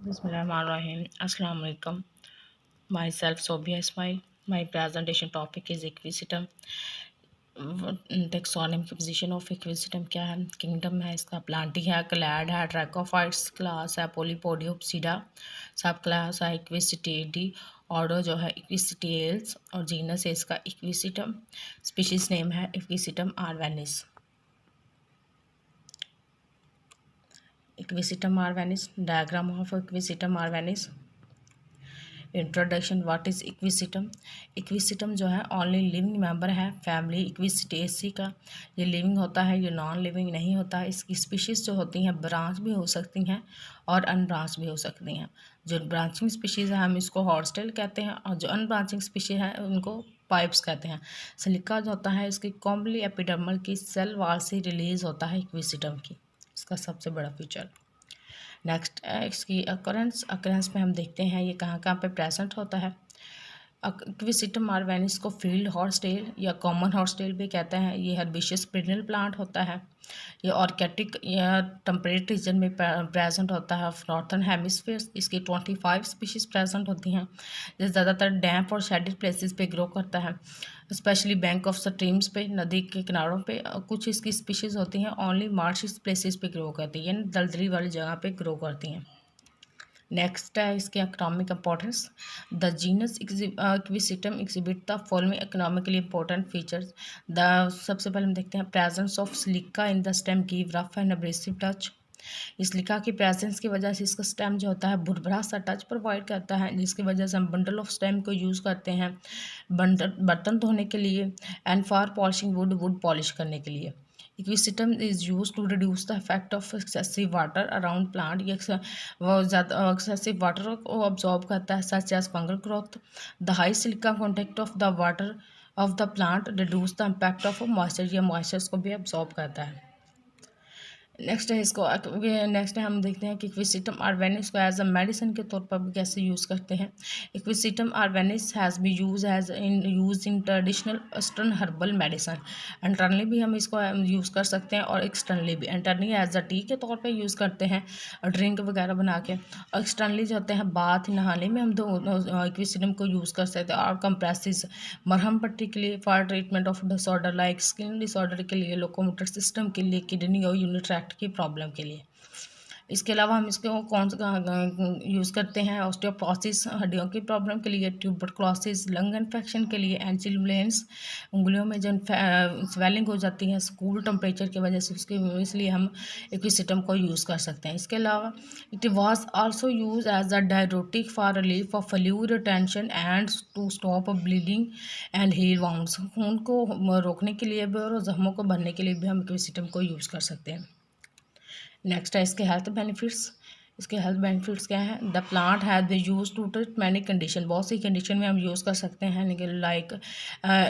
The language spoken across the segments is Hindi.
Bismillahirrahmanirrahim. Assalamu alaikum. Myself Sobia Ismail. My presentation topic is equisystem. Taxonomic position of equisystem क्या है? किंगडम है, इसका प्लांटी है, क्लैड है, ट्रैकोफाइट्स क्लास है, पोलीपोडियोप्सिडा सब क्लास है, इक्विसिटिडी ऑर्डर जो है इक्विसिटियल्स और जीनस है इसका इक्विसिटम। स्पीशीज नेम है equisetum arvensis. Equisetum arvensis, diagram of equisetum arvensis. Introduction, what is equisetum. Equisetum जो है ओनली लिविंग मेंबर है फैमिली इक्विसिटेसी का। ये लिविंग होता है, ये नॉन लिविंग नहीं होता। इसकी स्पीशीज़ जो होती हैं ब्रांच भी हो सकती हैं और अनब्रांच भी हो सकती हैं। जो ब्रांचिंग स्पीशीज़ है हम इसको हॉर्स्टेल कहते हैं और जो अनब्रांचिंग स्पीशीज है उनको पाइप्स कहते हैं। सिलिका जो होता है इसकी कॉम्बली एपिडर्मल की सेल वाल से रिलीज होता है इक्विसिटम की, इसका सबसे बड़ा फीचर। नेक्स्ट इसकी अकरेंस में हम देखते हैं ये कहाँ कहाँ पे प्रेजेंट होता है। इक्विसिटम आर्वेनिस को फील्ड हॉर्सटेल या कॉमन हॉर्सटेल भी कहते हैं। ये हर्बिशियस पेरिनियल प्लांट होता है। ये ऑर्केटिक या टेम्परेट रीजन में प्रेजेंट होता है। नॉर्थर्न हेमिस्फीयर इसकी 25 स्पीशीज प्रेजेंट होती हैं। ये ज़्यादातर डैम्प और शेडेड प्लेसेस पे ग्रो करता है, स्पेशली बैंक ऑफ स्ट्रीम्स पे, नदी के किनारों पे। कुछ इसकी स्पीशीज़ होती हैं ओनली मार्शिस प्लेसेस पे ग्रो करती हैं, यानी दलदली वाली जगह पे ग्रो करती हैं। नेक्स्ट है इसके economic importance. The genus equisetum exhibit the following economically important features. The सबसे पहले हम देखते हैं presence of silica in the stem give rough and abrasive touch. इस सिलिका की प्रेजेंस की वजह से इसका स्टेम जो होता है भुरभुरा सा टच प्रोवाइड करता है, जिसकी वजह से हम बंडल ऑफ स्टेम को यूज़ करते हैं बर्तन धोने के लिए and for polishing wood polish करने के लिए। Equisetum is use to reduce the effect of excessive water around plant. ये वो ज़्यादा एक्सेसिव वाटर को अब्जॉर्ब करता है, such as fungal growth. The high silica contact of the water of the plant reduce the impact of moisture. ये मॉइस्चर्स को भी अब्जॉर्ब करता है। नेक्स्ट है इसको नेक्स्ट है हम देखते हैं कि इक्विसिटम आर्वेनिस को एज अ मेडिसिन के तौर पर कैसे यूज़ करते हैं। Equisetum arvensis has be use in traditional western herbal medicine. Internally भी हम इसको यूज़ कर सकते हैं और एक्सटर्नली भी। इंटरनली एज अ टी के तौर पर यूज़ करते हैं ड्रिंक वगैरह बना के, और एक्सटर्नली जो होते हैं बाथ नहाने में हम इक्विसिटम को यूज़ कर सकते हैं। और कंप्रेसिस मरहम पट्टी के लिए, for treatment of disorder like skin disorder के लिए, लोकोमोटर सिस्टम के लिए, किडनी और यूरिन ट्रैक्ट की प्रॉब्लम के लिए। इसके अलावा हम इसको कौन सा यूज़ करते हैं ऑस्टियोपोरोसिस हड्डियों की प्रॉब्लम के लिए, ट्यूबरक्लोसिस लंग इन्फेक्शन के लिए, एंचिलब्लेंस उंगलियों में जो स्वेलिंग हो जाती है स्कूल टेम्परेचर की वजह से, उसके इसलिए हम इक्विसिटम को यूज़ कर सकते हैं। इसके अलावा it was also use as a diuretic for relief of fluid retention and to stop bleeding and heal wounds. खून को रोकने के लिए भी और जख्मों को भरने के लिए भी हम इक्विसिटम को यूज़ कर सकते हैं। नेक्स्ट है इसके हेल्थ बेनिफिट्स। इसके हेल्थ बेनिफिट्स क्या है। The plant has been use to treat many condition. बहुत सी कंडीशन में हम यूज़ कर सकते हैं, like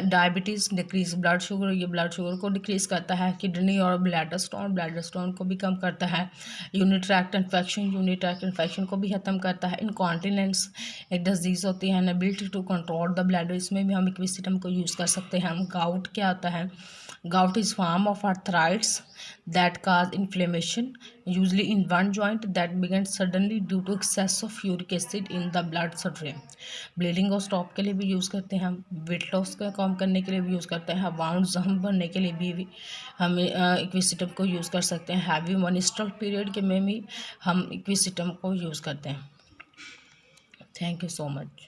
diabetes, decrease blood sugar, ये ब्लड शुगर को डिक्रीज करता है। किडनी और ब्लैडर स्टोन को भी कम करता है। यूनिट ट्रैक्ट इन्फेक्शन को भी ख़त्म करता है। इनकॉन्टिनेंस एक डिजीज़ होती है, ability to control the bladder, इसमें भी हम इक्विसिटम को यूज़ कर सकते हैं। गाउट क्या होता है। Gout is form of arthritis that cause inflammation, usually in one joint, that begins suddenly due to excess of uric acid in the blood stream. Bleeding और stop के लिए भी यूज़ करते हैं हम। वेट लॉस का काम करने के लिए भी यूज़ करते हैं। वाउंड जख्म भरने के लिए भी हम इक्विसिटम को यूज़ कर सकते हैं। हैवी मेंस्ट्रुअल पीरियड के में भी हम इक्विसिटम को यूज़ करते हैं। Thank you so much.